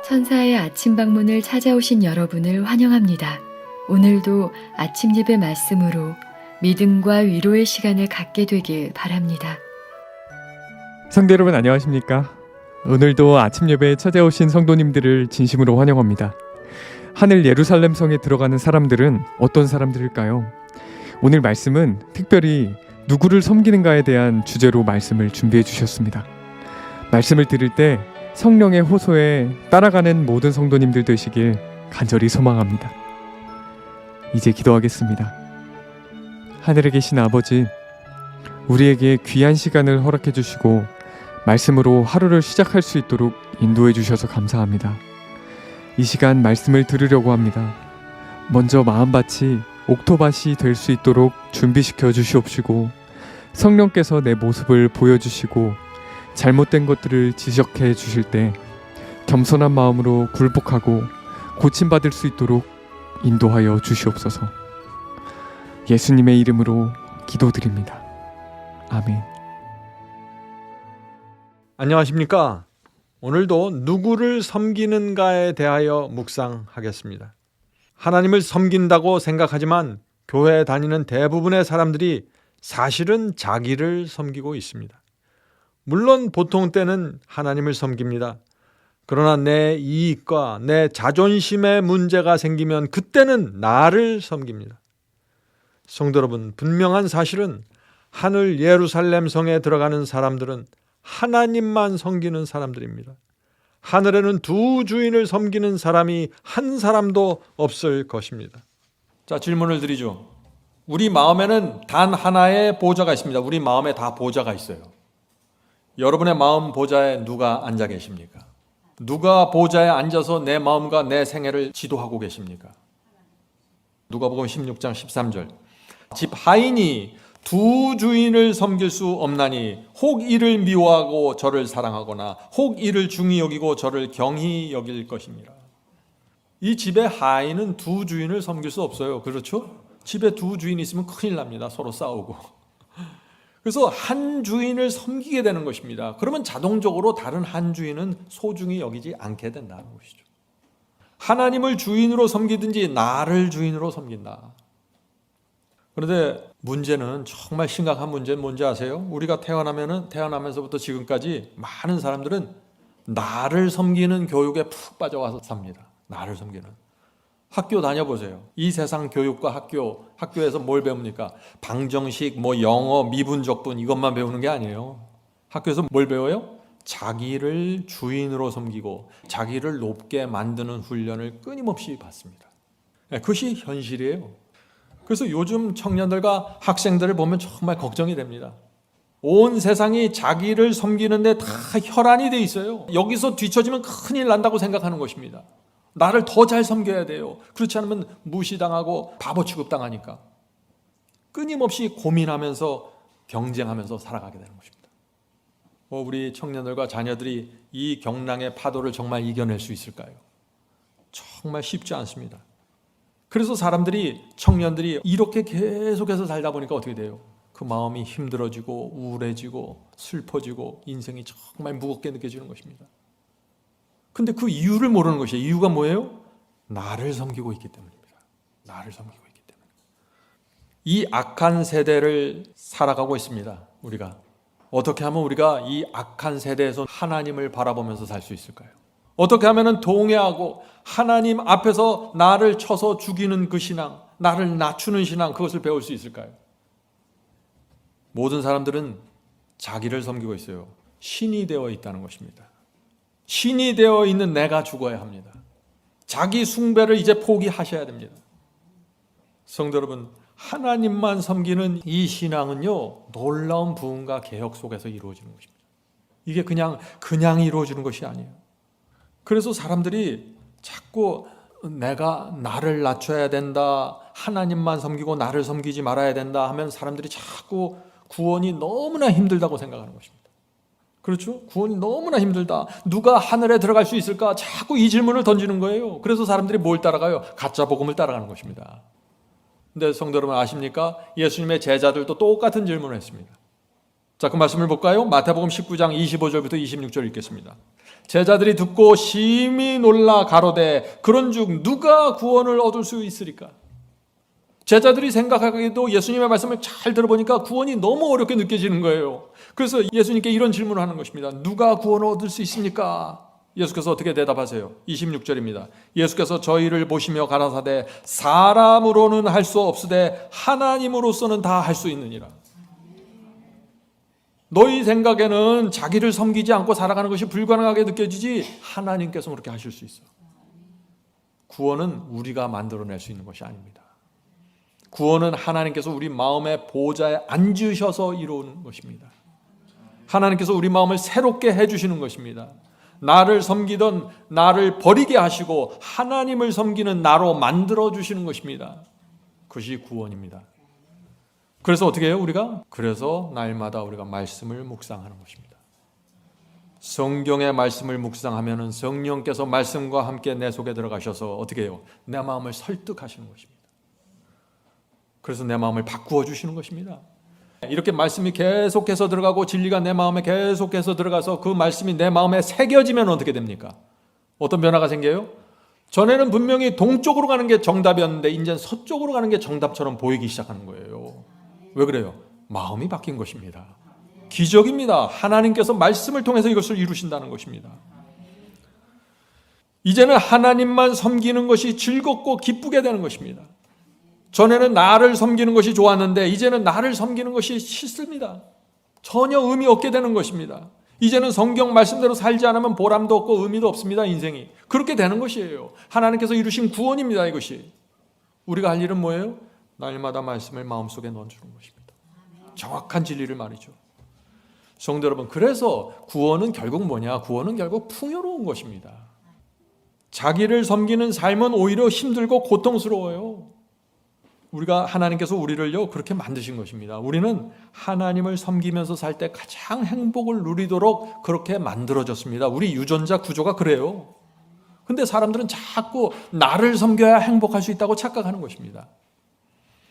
천사의 아침 방문을 찾아오신 여러분을 환영합니다. 오늘도 아침 예배 말씀으로 믿음과 위로의 시간을 갖게 되길 바랍니다. 성도 여러분 안녕하십니까? 오늘도 아침 예배에 찾아오신 성도님들을 진심으로 환영합니다. 하늘 예루살렘 성에 들어가는 사람들은 어떤 사람들일까요? 오늘 말씀은 특별히 누구를 섬기는가에 대한 주제로 말씀을 준비해 주셨습니다. 말씀을 들을 때 성령의 호소에 따라가는 모든 성도님들 되시길 간절히 소망합니다. 이제 기도하겠습니다. 하늘에 계신 아버지, 우리에게 귀한 시간을 허락해 주시고 말씀으로 하루를 시작할 수 있도록 인도해 주셔서 감사합니다. 이 시간 말씀을 들으려고 합니다. 먼저 마음밭이 옥토밭이 될 수 있도록 준비시켜 주시옵시고 성령께서 내 모습을 보여주시고 잘못된 것들을 지적해 주실 때 겸손한 마음으로 굴복하고 고침받을 수 있도록 인도하여 주시옵소서. 예수님의 이름으로 기도드립니다. 아멘. 안녕하십니까? 오늘도 누구를 섬기는가에 대하여 묵상하겠습니다. 하나님을 섬긴다고 생각하지만 교회에 다니는 대부분의 사람들이 사실은 자기를 섬기고 있습니다. 물론 보통 때는 하나님을 섬깁니다. 그러나 내 이익과 내 자존심에 문제가 생기면 그때는 나를 섬깁니다. 성도 여러분, 분명한 사실은 하늘 예루살렘 성에 들어가는 사람들은 하나님만 섬기는 사람들입니다. 하늘에는 두 주인을 섬기는 사람이 한 사람도 없을 것입니다. 자, 질문을 드리죠. 우리 마음에는 단 하나의 보좌가 있습니다. 우리 마음에 다 보좌가 있어요. 여러분의 마음 보좌에 누가 앉아 계십니까? 누가 보좌에 앉아서 내 마음과 내 생애를 지도하고 계십니까? 누가복음 16장 13절. 집 하인이 두 주인을 섬길 수 없나니 혹 이를 미워하고 저를 사랑하거나 혹 이를 중히 여기고 저를 경히 여길 것입니다. 이 집의 하인은 두 주인을 섬길 수 없어요. 그렇죠? 집에 두 주인이 있으면 큰일 납니다. 서로 싸우고. 그래서 한 주인을 섬기게 되는 것입니다. 그러면 자동적으로 다른 한 주인은 소중히 여기지 않게 된다는 것이죠. 하나님을 주인으로 섬기든지 나를 주인으로 섬긴다. 그런데 문제는 정말 심각한 문제는 뭔지 아세요? 우리가 태어나면서부터 지금까지 많은 사람들은 나를 섬기는 교육에 푹 빠져와서 삽니다. 나를 섬기는. 학교 다녀보세요. 이 세상 교육과 학교에서 뭘 배웁니까? 방정식, 영어, 미분적분 이것만 배우는 게 아니에요. 학교에서 뭘 배워요? 자기를 주인으로 섬기고 자기를 높게 만드는 훈련을 끊임없이 받습니다. 그것이 현실이에요. 그래서 요즘 청년들과 학생들을 보면 정말 걱정이 됩니다. 온 세상이 자기를 섬기는데 다 혈안이 돼 있어요. 여기서 뒤처지면 큰일 난다고 생각하는 것입니다. 나를 더 잘 섬겨야 돼요. 그렇지 않으면 무시당하고 바보 취급당하니까. 끊임없이 고민하면서 경쟁하면서 살아가게 되는 것입니다. 우리 청년들과 자녀들이 이 경랑의 파도를 정말 이겨낼 수 있을까요? 정말 쉽지 않습니다. 그래서 청년들이 이렇게 계속해서 살다 보니까 어떻게 돼요? 그 마음이 힘들어지고 우울해지고 슬퍼지고 인생이 정말 무겁게 느껴지는 것입니다. 근데 그 이유를 모르는 것이에요. 이유가 뭐예요? 나를 섬기고 있기 때문입니다. 나를 섬기고 있기 때문에. 이 악한 세대를 살아가고 있습니다. 우리가. 어떻게 하면 우리가 이 악한 세대에서 하나님을 바라보면서 살 수 있을까요? 어떻게 하면 동의하고 하나님 앞에서 나를 쳐서 죽이는 그 신앙, 나를 낮추는 신앙, 그것을 배울 수 있을까요? 모든 사람들은 자기를 섬기고 있어요. 신이 되어 있다는 것입니다. 신이 되어 있는 내가 죽어야 합니다. 자기 숭배를 이제 포기하셔야 됩니다. 성도 여러분, 하나님만 섬기는 이 신앙은요, 놀라운 부흥과 개혁 속에서 이루어지는 것입니다. 이게 그냥 이루어지는 것이 아니에요. 그래서 사람들이 자꾸 내가 나를 낮춰야 된다, 하나님만 섬기고 나를 섬기지 말아야 된다 하면 사람들이 자꾸 구원이 너무나 힘들다고 생각하는 것입니다. 그렇죠? 구원이 너무나 힘들다. 누가 하늘에 들어갈 수 있을까? 자꾸 이 질문을 던지는 거예요. 그래서 사람들이 뭘 따라가요? 가짜 복음을 따라가는 것입니다. 근데 성도 여러분 아십니까? 예수님의 제자들도 똑같은 질문을 했습니다. 자, 그 말씀을 볼까요? 마태복음 19장 25절부터 26절 읽겠습니다. 제자들이 듣고 심히 놀라 가로되 그런즉 누가 구원을 얻을 수 있으리까? 제자들이 생각하기에도 예수님의 말씀을 잘 들어보니까 구원이 너무 어렵게 느껴지는 거예요. 그래서 예수님께 이런 질문을 하는 것입니다. 누가 구원을 얻을 수 있습니까? 예수께서 어떻게 대답하세요? 26절입니다. 예수께서 저희를 보시며 가라사대 사람으로는 할 수 없으되 하나님으로서는 다 할 수 있느니라. 너희 생각에는 자기를 섬기지 않고 살아가는 것이 불가능하게 느껴지지 하나님께서 그렇게 하실 수 있어. 구원은 우리가 만들어낼 수 있는 것이 아닙니다. 구원은 하나님께서 우리 마음의 보좌에 앉으셔서 이루는 것입니다. 하나님께서 우리 마음을 새롭게 해주시는 것입니다. 나를 섬기던 나를 버리게 하시고 하나님을 섬기는 나로 만들어주시는 것입니다. 그것이 구원입니다. 그래서 어떻게 해요 우리가? 그래서 날마다 우리가 말씀을 묵상하는 것입니다. 성경의 말씀을 묵상하면 성령께서 말씀과 함께 내 속에 들어가셔서 어떻게 해요? 내 마음을 설득하시는 것입니다. 그래서 내 마음을 바꾸어 주시는 것입니다. 이렇게 말씀이 계속해서 들어가고 진리가 내 마음에 계속해서 들어가서 그 말씀이 내 마음에 새겨지면 어떻게 됩니까? 어떤 변화가 생겨요? 전에는 분명히 동쪽으로 가는 게 정답이었는데 이제는 서쪽으로 가는 게 정답처럼 보이기 시작하는 거예요. 왜 그래요? 마음이 바뀐 것입니다. 기적입니다. 하나님께서 말씀을 통해서 이것을 이루신다는 것입니다. 이제는 하나님만 섬기는 것이 즐겁고 기쁘게 되는 것입니다. 전에는 나를 섬기는 것이 좋았는데 이제는 나를 섬기는 것이 싫습니다. 전혀 의미 없게 되는 것입니다. 이제는 성경 말씀대로 살지 않으면 보람도 없고 의미도 없습니다. 인생이. 그렇게 되는 것이에요. 하나님께서 이루신 구원입니다. 이것이. 우리가 할 일은 뭐예요? 날마다 말씀을 마음속에 넣어주는 것입니다. 정확한 진리를 말이죠. 성도 여러분, 그래서 구원은 결국 뭐냐? 구원은 결국 풍요로운 것입니다. 자기를 섬기는 삶은 오히려 힘들고 고통스러워요. 우리가 하나님께서 우리를요 그렇게 만드신 것입니다. 우리는 하나님을 섬기면서 살 때 가장 행복을 누리도록 그렇게 만들어졌습니다. 우리 유전자 구조가 그래요. 근데 사람들은 자꾸 나를 섬겨야 행복할 수 있다고 착각하는 것입니다.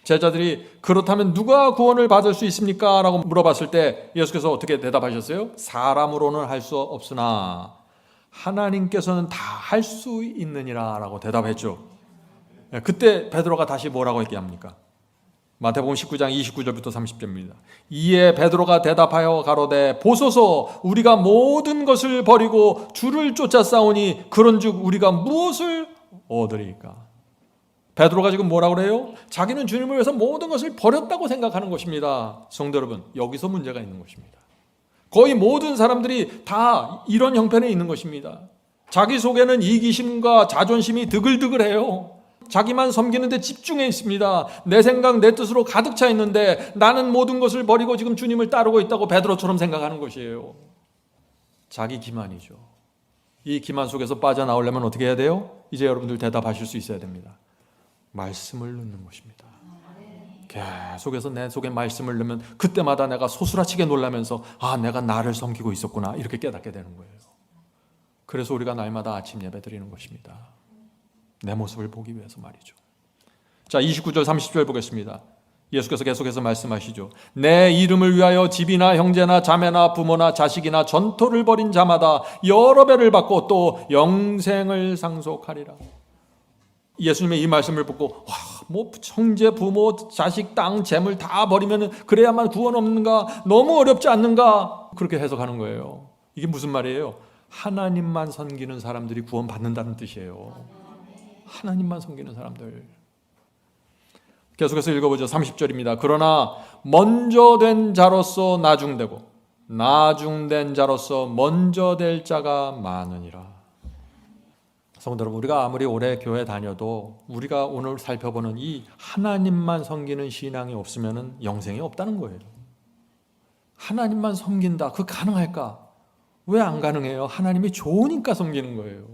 제자들이 그렇다면 누가 구원을 받을 수 있습니까? 라고 물어봤을 때 예수께서 어떻게 대답하셨어요? 사람으로는 할 수 없으나 하나님께서는 다 할 수 있느니라 라고 대답했죠. 그때 베드로가 다시 뭐라고 얘기합니까? 마태복음 19장 29절부터 30절입니다. 이에 베드로가 대답하여 가로되 보소서 우리가 모든 것을 버리고 주를 쫓아 싸우니 그런즉 우리가 무엇을 얻으리까? 베드로가 지금 뭐라고 그래요? 자기는 주님을 위해서 모든 것을 버렸다고 생각하는 것입니다. 성도 여러분, 여기서 문제가 있는 것입니다. 거의 모든 사람들이 다 이런 형편에 있는 것입니다. 자기 속에는 이기심과 자존심이 드글드글해요. 자기만 섬기는 데 집중해 있습니다. 내 생각, 내 뜻으로 가득 차 있는데 나는 모든 것을 버리고 지금 주님을 따르고 있다고 베드로처럼 생각하는 것이에요. 자기 기만이죠. 이 기만 속에서 빠져나오려면 어떻게 해야 돼요? 이제 여러분들 대답하실 수 있어야 됩니다. 말씀을 넣는 것입니다. 계속해서 내 속에 말씀을 넣으면 그때마다 내가 소스라치게 놀라면서 아, 내가 나를 섬기고 있었구나 이렇게 깨닫게 되는 거예요. 그래서 우리가 날마다 아침 예배 드리는 것입니다. 내 모습을 보기 위해서 말이죠. 자, 29절 30절 보겠습니다. 예수께서 계속해서 말씀하시죠. 내 이름을 위하여 집이나 형제나 자매나 부모나 자식이나 전토를 벌인 자마다 여러 배를 받고 또 영생을 상속하리라. 예수님의 이 말씀을 듣고 뭐 형제, 부모, 자식, 땅, 재물 다 버리면 그래야만 구원 없는가? 너무 어렵지 않는가? 그렇게 해석하는 거예요. 이게 무슨 말이에요? 하나님만 섬기는 사람들이 구원 받는다는 뜻이에요. 하나님만 섬기는 사람들. 계속해서 읽어보죠. 30절입니다. 그러나 먼저 된 자로서 나중되고 나중된 자로서 먼저 될 자가 많으니라. 성도 여러분, 우리가 아무리 오래 교회 다녀도 우리가 오늘 살펴보는 이 하나님만 섬기는 신앙이 없으면 영생이 없다는 거예요. 하나님만 섬긴다. 그거 가능할까? 왜 안 가능해요? 하나님이 좋으니까 섬기는 거예요.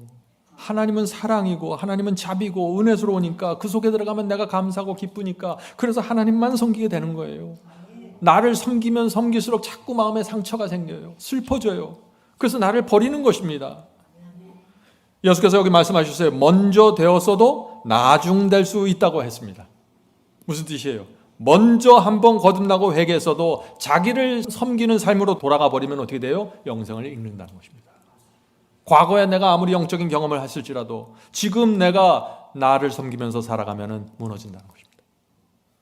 하나님은 사랑이고 하나님은 자비고 은혜스러우니까 그 속에 들어가면 내가 감사하고 기쁘니까 그래서 하나님만 섬기게 되는 거예요. 나를 섬기면 섬길수록 자꾸 마음에 상처가 생겨요. 슬퍼져요. 그래서 나를 버리는 것입니다. 예수께서 여기 말씀하셨어요. 먼저 되었어도 나중 될 수 있다고 했습니다. 무슨 뜻이에요? 먼저 한번 거듭나고 회개했어도 자기를 섬기는 삶으로 돌아가 버리면 어떻게 돼요? 영생을 잃는다는 것입니다. 과거에 내가 아무리 영적인 경험을 했을지라도 지금 내가 나를 섬기면서 살아가면 무너진다는 것입니다.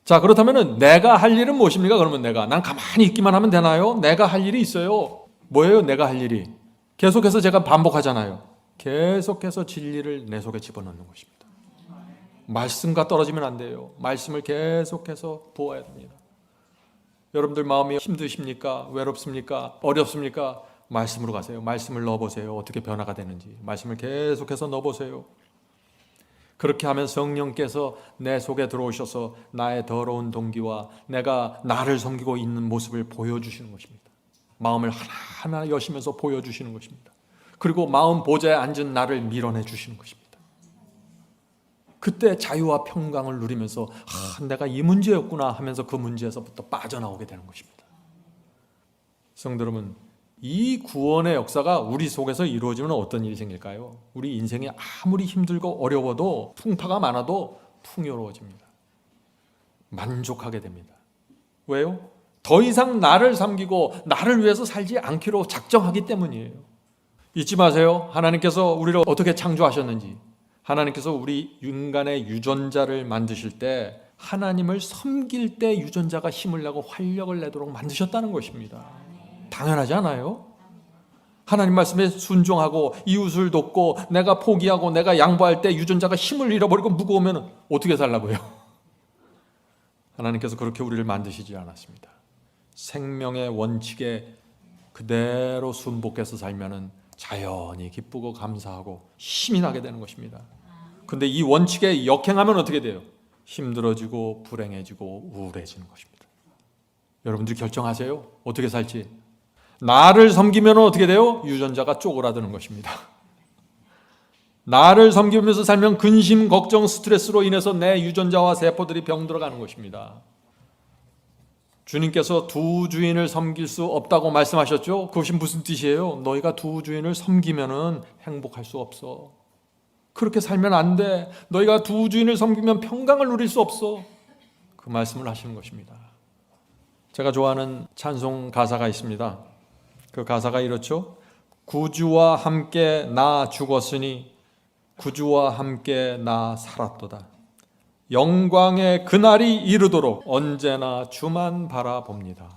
자, 그렇다면 내가 할 일은 무엇입니까? 그러면 난 가만히 있기만 하면 되나요? 내가 할 일이 있어요. 뭐예요? 내가 할 일이. 계속해서 제가 반복하잖아요. 계속해서 진리를 내 속에 집어넣는 것입니다. 말씀과 떨어지면 안 돼요. 말씀을 계속해서 부어야 됩니다. 여러분들 마음이 힘드십니까? 외롭습니까? 어렵습니까? 말씀으로 가세요. 말씀을 넣어보세요. 어떻게 변화가 되는지. 말씀을 계속해서 넣어보세요. 그렇게 하면 성령께서 내 속에 들어오셔서 나의 더러운 동기와 내가 나를 섬기고 있는 모습을 보여주시는 것입니다. 마음을 하나하나 여시면서 보여주시는 것입니다. 그리고 마음 보좌에 앉은 나를 밀어내 주시는 것입니다. 그때 자유와 평강을 누리면서 내가 이 문제였구나 하면서 그 문제에서부터 빠져나오게 되는 것입니다. 성도 여러분, 이 구원의 역사가 우리 속에서 이루어지면 어떤 일이 생길까요? 우리 인생이 아무리 힘들고 어려워도 풍파가 많아도 풍요로워집니다. 만족하게 됩니다. 왜요? 더 이상 나를 섬기고 나를 위해서 살지 않기로 작정하기 때문이에요. 잊지 마세요. 하나님께서 우리를 어떻게 창조하셨는지. 하나님께서 우리 인간의 유전자를 만드실 때 하나님을 섬길 때 유전자가 힘을 내고 활력을 내도록 만드셨다는 것입니다. 당연하지 않아요? 하나님 말씀에 순종하고 이웃을 돕고 내가 포기하고 내가 양보할 때 유전자가 힘을 잃어버리고 무거우면 어떻게 살라고요? 하나님께서 그렇게 우리를 만드시지 않았습니다. 생명의 원칙에 그대로 순복해서 살면은 자연히 기쁘고 감사하고 힘이 나게 되는 것입니다. 근데 이 원칙에 역행하면 어떻게 돼요? 힘들어지고 불행해지고 우울해지는 것입니다. 여러분들이 결정하세요. 어떻게 살지? 나를 섬기면 어떻게 돼요? 유전자가 쪼그라드는 것입니다. 나를 섬기면서 살면 근심, 걱정, 스트레스로 인해서 내 유전자와 세포들이 병들어가는 것입니다. 주님께서 두 주인을 섬길 수 없다고 말씀하셨죠? 그것이 무슨 뜻이에요? 너희가 두 주인을 섬기면 행복할 수 없어. 그렇게 살면 안 돼. 너희가 두 주인을 섬기면 평강을 누릴 수 없어. 그 말씀을 하시는 것입니다. 제가 좋아하는 찬송 가사가 있습니다. 그 가사가 이렇죠. 구주와 함께 나 죽었으니 구주와 함께 나 살았도다. 영광의 그날이 이르도록 언제나 주만 바라봅니다.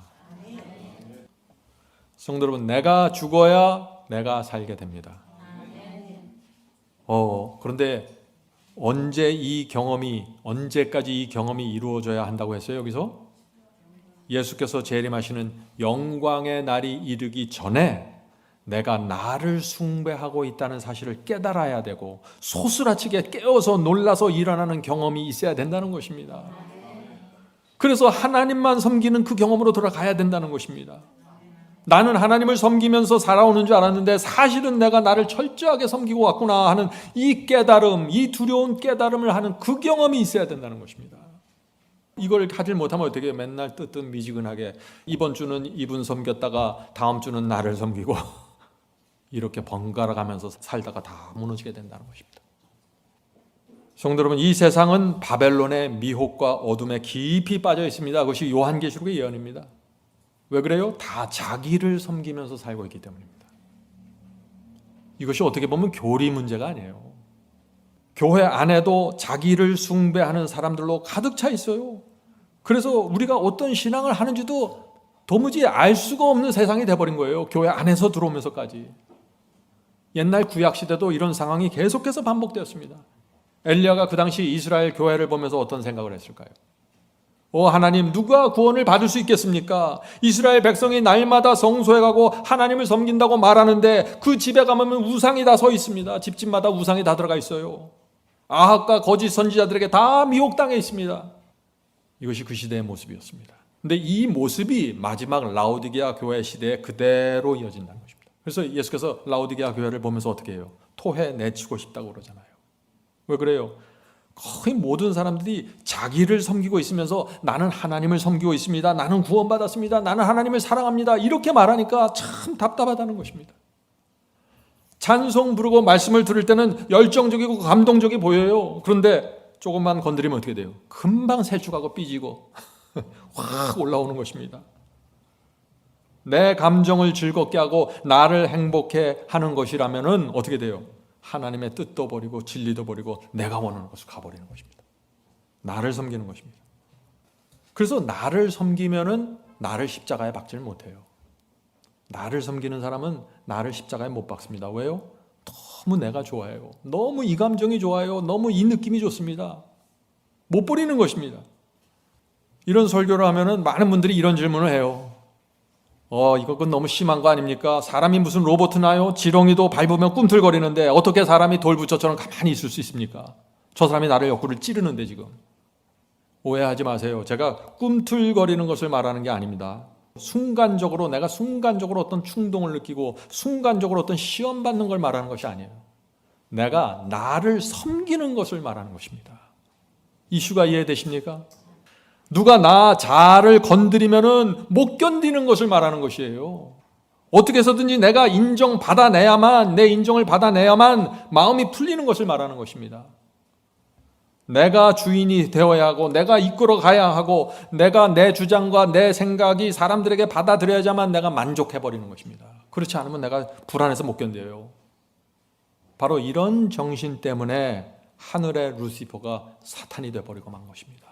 성도 여러분, 내가 죽어야 내가 살게 됩니다. 그런데 언제까지 이 경험이 이루어져야 한다고 했어요? 여기서 예수께서 재림하시는 영광의 날이 이르기 전에 내가 나를 숭배하고 있다는 사실을 깨달아야 되고 소스라치게 깨어서 놀라서 일어나는 경험이 있어야 된다는 것입니다. 그래서 하나님만 섬기는 그 경험으로 돌아가야 된다는 것입니다. 나는 하나님을 섬기면서 살아오는 줄 알았는데 사실은 내가 나를 철저하게 섬기고 왔구나 하는 이 깨달음, 이 두려운 깨달음을 하는 그 경험이 있어야 된다는 것입니다. 이걸 하질 못하면 어떻게 맨날 뜨뜻미지근하게 이번 주는 이분 섬겼다가 다음 주는 나를 섬기고 이렇게 번갈아 가면서 살다가 다 무너지게 된다는 것입니다. 성도 여러분, 이 세상은 바벨론의 미혹과 어둠에 깊이 빠져 있습니다. 그것이 요한계시록의 예언입니다. 왜 그래요? 다 자기를 섬기면서 살고 있기 때문입니다. 이것이 어떻게 보면 교리 문제가 아니에요. 교회 안에도 자기를 숭배하는 사람들로 가득 차 있어요. 그래서 우리가 어떤 신앙을 하는지도 도무지 알 수가 없는 세상이 돼버린 거예요. 교회 안에서 들어오면서까지. 옛날 구약시대도 이런 상황이 계속해서 반복되었습니다. 엘리야가 그 당시 이스라엘 교회를 보면서 어떤 생각을 했을까요? 하나님, 누가 구원을 받을 수 있겠습니까? 이스라엘 백성이 날마다 성소에 가고 하나님을 섬긴다고 말하는데 그 집에 가면 우상이 다 서 있습니다. 집집마다 우상이 다 들어가 있어요. 아합과 거짓 선지자들에게 다 미혹당해 있습니다. 이것이 그 시대의 모습이었습니다. 근데 이 모습이 마지막 라오디게아 교회 시대에 그대로 이어진다는 것입니다. 그래서 예수께서 라오디게아 교회를 보면서 어떻게 해요? 토해내치고 싶다고 그러잖아요. 왜 그래요? 거의 모든 사람들이 자기를 섬기고 있으면서 나는 하나님을 섬기고 있습니다. 나는 구원받았습니다. 나는 하나님을 사랑합니다. 이렇게 말하니까 참 답답하다는 것입니다. 찬송 부르고 말씀을 들을 때는 열정적이고 감동적이 보여요. 그런데 조금만 건드리면 어떻게 돼요? 금방 세축하고 삐지고 확 올라오는 것입니다. 내 감정을 즐겁게 하고 나를 행복해 하는 것이라면은 어떻게 돼요? 하나님의 뜻도 버리고 진리도 버리고 내가 원하는 것을 가버리는 것입니다. 나를 섬기는 것입니다. 그래서 나를 섬기면은 나를 십자가에 박질 못해요. 나를 섬기는 사람은 나를 십자가에 못 박습니다. 왜요? 너무 내가 좋아요. 너무 이 감정이 좋아요. 너무 이 느낌이 좋습니다. 못 버리는 것입니다. 이런 설교를 하면은 많은 분들이 이런 질문을 해요. 이건 너무 심한 거 아닙니까? 사람이 무슨 로봇나요? 지렁이도 밟으면 꿈틀거리는데 어떻게 사람이 돌부처처럼 가만히 있을 수 있습니까? 저 사람이 나를 옆구리를 찌르는데 지금. 오해하지 마세요. 제가 꿈틀거리는 것을 말하는 게 아닙니다. 내가 순간적으로 어떤 충동을 느끼고 순간적으로 어떤 시험 받는 걸 말하는 것이 아니에요. 내가 나를 섬기는 것을 말하는 것입니다. 이슈가 이해되십니까? 누가 나 자아를 건드리면은 못 견디는 것을 말하는 것이에요. 어떻게 해서든지 내가 내 인정을 받아내야만 마음이 풀리는 것을 말하는 것입니다. 내가 주인이 되어야 하고 내가 이끌어 가야 하고 내가 내 주장과 내 생각이 사람들에게 받아들여야만 내가 만족해버리는 것입니다. 그렇지 않으면 내가 불안해서 못 견뎌요. 바로 이런 정신 때문에 하늘의 루시퍼가 사탄이 되어버리고 만 것입니다.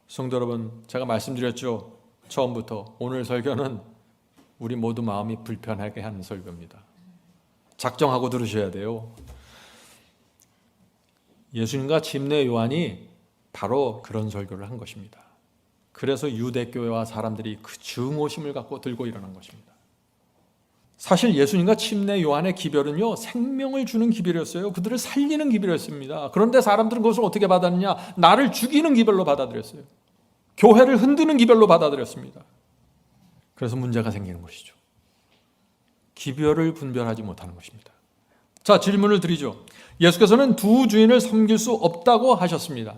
성도 여러분, 제가 말씀드렸죠. 처음부터 오늘 설교는 우리 모두 마음이 불편하게 하는 설교입니다. 작정하고 들으셔야 돼요. 예수님과 침례 요한이 바로 그런 설교를 한 것입니다. 그래서 유대교회와 사람들이 그 증오심을 갖고 들고 일어난 것입니다. 사실 예수님과 침례 요한의 기별은요, 생명을 주는 기별이었어요. 그들을 살리는 기별이었습니다. 그런데 사람들은 그것을 어떻게 받았느냐? 나를 죽이는 기별로 받아들였어요. 교회를 흔드는 기별로 받아들였습니다. 그래서 문제가 생기는 것이죠. 기별을 분별하지 못하는 것입니다. 자, 질문을 드리죠. 예수께서는 두 주인을 섬길 수 없다고 하셨습니다.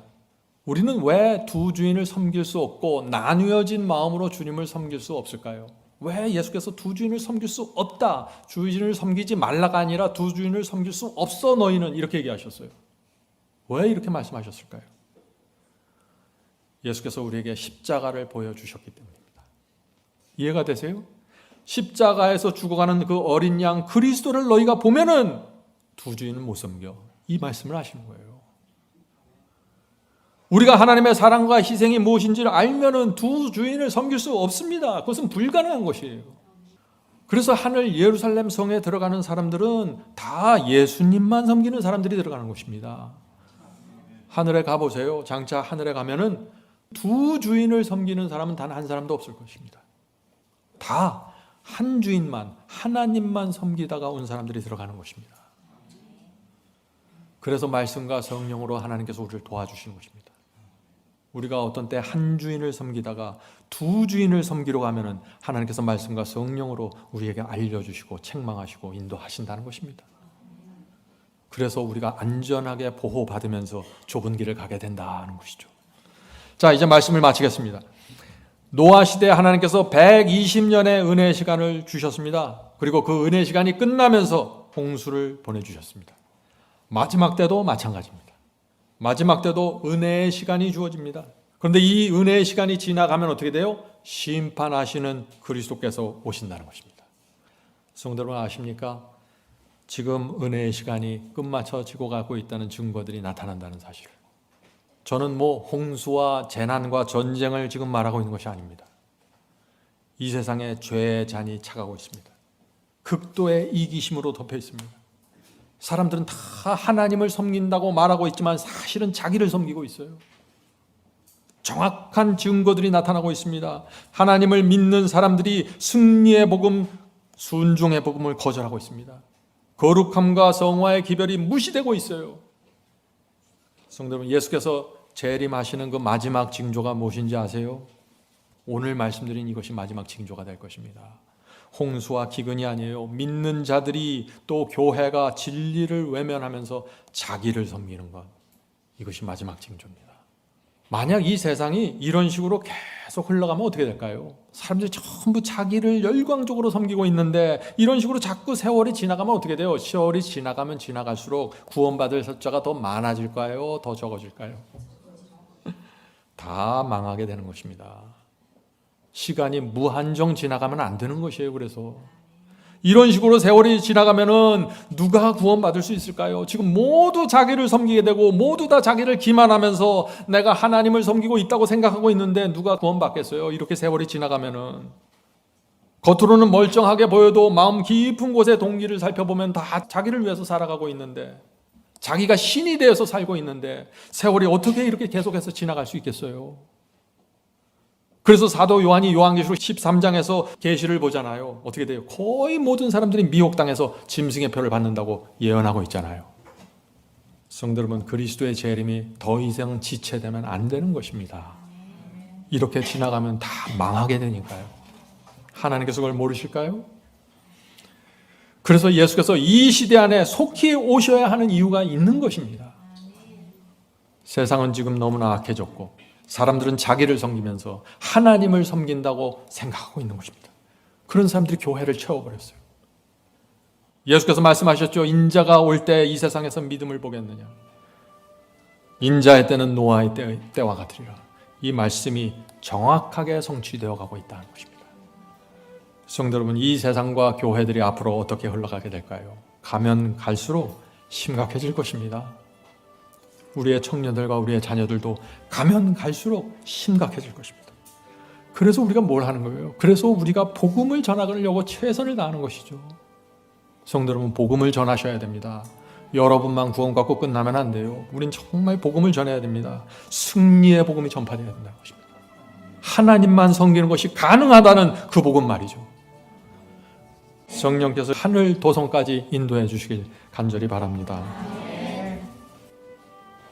우리는 왜 두 주인을 섬길 수 없고 나뉘어진 마음으로 주님을 섬길 수 없을까요? 왜 예수께서 두 주인을 섬길 수 없다, 주인을 섬기지 말라가 아니라 두 주인을 섬길 수 없어 너희는 이렇게 얘기하셨어요? 왜 이렇게 말씀하셨을까요? 예수께서 우리에게 십자가를 보여주셨기 때문입니다. 이해가 되세요? 십자가에서 죽어가는 그 어린 양 그리스도를 너희가 보면은 두 주인은 못 섬겨. 이 말씀을 하시는 거예요. 우리가 하나님의 사랑과 희생이 무엇인지를 알면은 두 주인을 섬길 수 없습니다. 그것은 불가능한 것이에요. 그래서 하늘 예루살렘 성에 들어가는 사람들은 다 예수님만 섬기는 사람들이 들어가는 것입니다. 하늘에 가보세요. 장차 하늘에 가면은 두 주인을 섬기는 사람은 단 한 사람도 없을 것입니다. 다 한 주인만, 하나님만 섬기다가 온 사람들이 들어가는 것입니다. 그래서 말씀과 성령으로 하나님께서 우리를 도와주시는 것입니다. 우리가 어떤 때 한 주인을 섬기다가 두 주인을 섬기러 가면은 하나님께서 말씀과 성령으로 우리에게 알려주시고 책망하시고 인도하신다는 것입니다. 그래서 우리가 안전하게 보호받으면서 좁은 길을 가게 된다는 것이죠. 자, 이제 말씀을 마치겠습니다. 노아 시대에 하나님께서 120년의 은혜의 시간을 주셨습니다. 그리고 그 은혜의 시간이 끝나면서 홍수를 보내주셨습니다. 마지막 때도 마찬가지입니다. 마지막 때도 은혜의 시간이 주어집니다. 그런데 이 은혜의 시간이 지나가면 어떻게 돼요? 심판하시는 그리스도께서 오신다는 것입니다. 성도 여러분 아십니까? 지금 은혜의 시간이 끝마쳐지고 가고 있다는 증거들이 나타난다는 사실을. 저는 홍수와 재난과 전쟁을 지금 말하고 있는 것이 아닙니다. 이 세상에 죄의 잔이 차가고 있습니다. 극도의 이기심으로 덮여 있습니다. 사람들은 다 하나님을 섬긴다고 말하고 있지만 사실은 자기를 섬기고 있어요. 정확한 증거들이 나타나고 있습니다. 하나님을 믿는 사람들이 승리의 복음, 순종의 복음을 거절하고 있습니다. 거룩함과 성화의 기별이 무시되고 있어요. 성도 여러분, 예수께서 재림하시는 그 마지막 징조가 무엇인지 아세요? 오늘 말씀드린 이것이 마지막 징조가 될 것입니다. 홍수와 기근이 아니에요. 믿는 자들이 또 교회가 진리를 외면하면서 자기를 섬기는 것, 이것이 마지막 징조입니다. 만약 이 세상이 이런 식으로 계속 흘러가면 어떻게 될까요? 사람들이 전부 자기를 열광적으로 섬기고 있는데 이런 식으로 자꾸 세월이 지나가면 어떻게 돼요? 세월이 지나가면 지나갈수록 구원받을 숫자가 더 많아질까요? 더 적어질까요? 더 다 망하게 되는 것입니다. 시간이 무한정 지나가면 안 되는 것이에요. 그래서 이런 식으로 세월이 지나가면은 누가 구원받을 수 있을까요? 지금 모두 자기를 섬기게 되고 모두 다 자기를 기만하면서 내가 하나님을 섬기고 있다고 생각하고 있는데 누가 구원받겠어요? 이렇게 세월이 지나가면은. 겉으로는 멀쩡하게 보여도 마음 깊은 곳의 동기를 살펴보면 다 자기를 위해서 살아가고 있는데, 자기가 신이 되어서 살고 있는데 세월이 어떻게 이렇게 계속해서 지나갈 수 있겠어요? 그래서 사도 요한이 요한계시록 13장에서 계시를 보잖아요. 어떻게 돼요? 거의 모든 사람들이 미혹당해서 짐승의 표를 받는다고 예언하고 있잖아요. 성도 여러분, 그리스도의 재림이 더 이상 지체되면 안 되는 것입니다. 이렇게 지나가면 다 망하게 되니까요. 하나님께서 그걸 모르실까요? 그래서 예수께서 이 시대 안에 속히 오셔야 하는 이유가 있는 것입니다. 세상은 지금 너무나 악해졌고 사람들은 자기를 섬기면서 하나님을 섬긴다고 생각하고 있는 것입니다. 그런 사람들이 교회를 채워버렸어요. 예수께서 말씀하셨죠. 인자가 올 때 이 세상에서 믿음을 보겠느냐. 인자의 때는 노아의 때와 같으리라. 이 말씀이 정확하게 성취되어 가고 있다는 것입니다. 성도 여러분, 이 세상과 교회들이 앞으로 어떻게 흘러가게 될까요? 가면 갈수록 심각해질 것입니다. 우리의 청년들과 우리의 자녀들도 가면 갈수록 심각해질 것입니다. 그래서 우리가 뭘 하는 거예요? 그래서 우리가 복음을 전하려고 최선을 다하는 것이죠. 성도 여러분, 복음을 전하셔야 됩니다. 여러분만 구원 받고 끝나면 안 돼요. 우린 정말 복음을 전해야 됩니다. 승리의 복음이 전파되어야 된다는 것입니다. 하나님만 섬기는 것이 가능하다는 그 복음 말이죠. 성령께서 하늘 도성까지 인도해 주시길 간절히 바랍니다.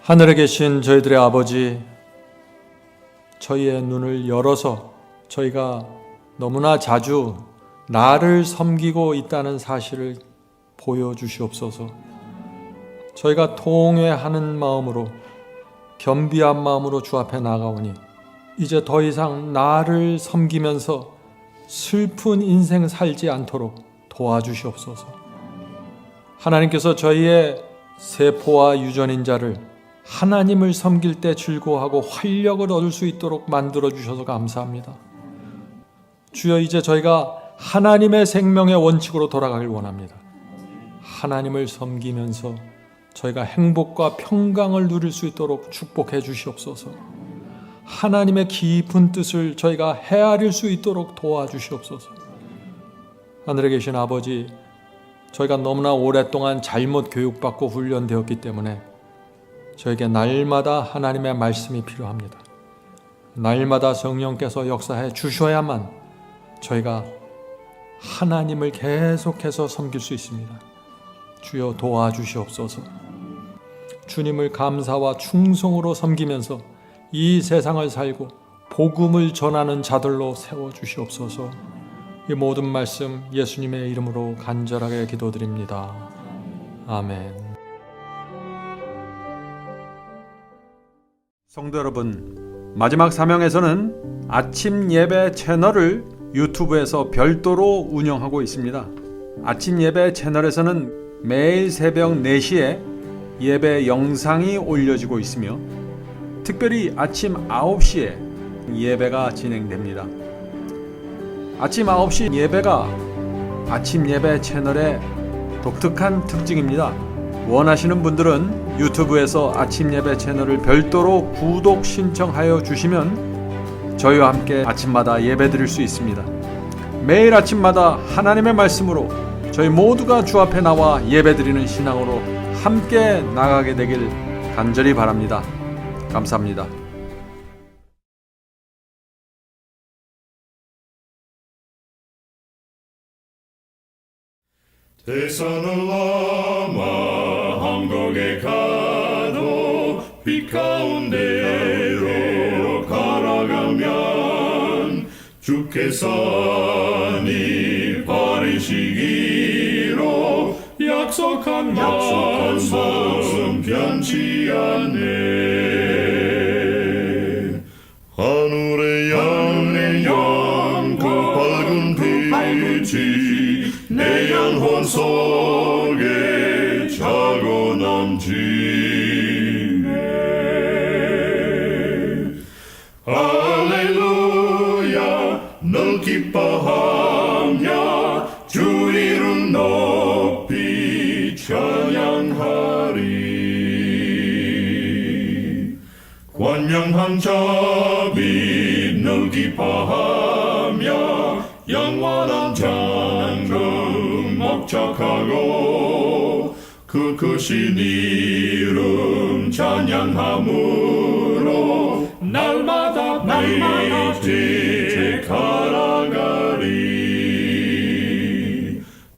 하늘에 계신 저희들의 아버지, 저희의 눈을 열어서 저희가 너무나 자주 나를 섬기고 있다는 사실을 보여주시옵소서. 저희가 통회하는 마음으로, 겸비한 마음으로 주 앞에 나가오니 이제 더 이상 나를 섬기면서 슬픈 인생 살지 않도록 도와주시옵소서. 하나님께서 저희의 세포와 유전인자를 하나님을 섬길 때 즐거워하고 활력을 얻을 수 있도록 만들어 주셔서 감사합니다. 주여, 이제 저희가 하나님의 생명의 원칙으로 돌아가길 원합니다. 하나님을 섬기면서 저희가 행복과 평강을 누릴 수 있도록 축복해 주시옵소서. 하나님의 깊은 뜻을 저희가 헤아릴 수 있도록 도와주시옵소서. 하늘에 계신 아버지, 저희가 너무나 오랫동안 잘못 교육받고 훈련되었기 때문에 저에게 날마다 하나님의 말씀이 필요합니다. 날마다 성령께서 역사해 주셔야만 저희가 하나님을 계속해서 섬길 수 있습니다. 주여, 도와주시옵소서. 주님을 감사와 충성으로 섬기면서 이 세상을 살고 복음을 전하는 자들로 세워주시옵소서. 이 모든 말씀 예수님의 이름으로 간절하게 기도드립니다. 아멘. 성도 여러분, 마지막 사명에서는 아침 예배 채널을 유튜브에서 별도로 운영하고 있습니다. 아침 예배 채널에서는 매일 새벽 4시에 예배 영상이 올려지고 있으며 특별히 아침 9시에 예배가 진행됩니다. 아침 9시 예배가 아침 예배 채널의 독특한 특징입니다. 원하시는 분들은 유튜브에서 아침 예배 채널을 별도로 구독 신청하여 주시면 저희와 함께 아침마다 예배 드릴 수 있습니다. 매일 아침마다 하나님의 말씀으로 저희 모두가 주 앞에 나와 예배 드리는 신앙으로 함께 나가게 되길 간절히 바랍니다. 감사합니다. 대산을 넘어 한국에 가도 빛 가운데로 걸어가면 주께서 네 버리시기로 약속한 말씀 변치 않네. 하늘의 양 그 밝은 빛이 내 영혼 속에 자고 남지네. 찬양하리. 권명한 자비 늘 기뻐하며 영원한 장금 목적하고 그 크신 이름 찬양함으로 날마다 걸어가리.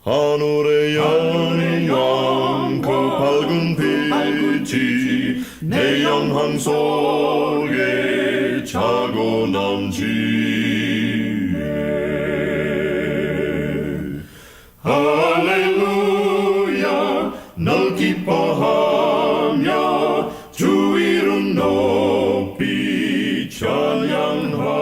하늘의 영광 그 밝은 빛이 내 영혼 속에 차고 넘치네. 할렐루야 널 기뻐하며 주 이름 높이 찬양하리.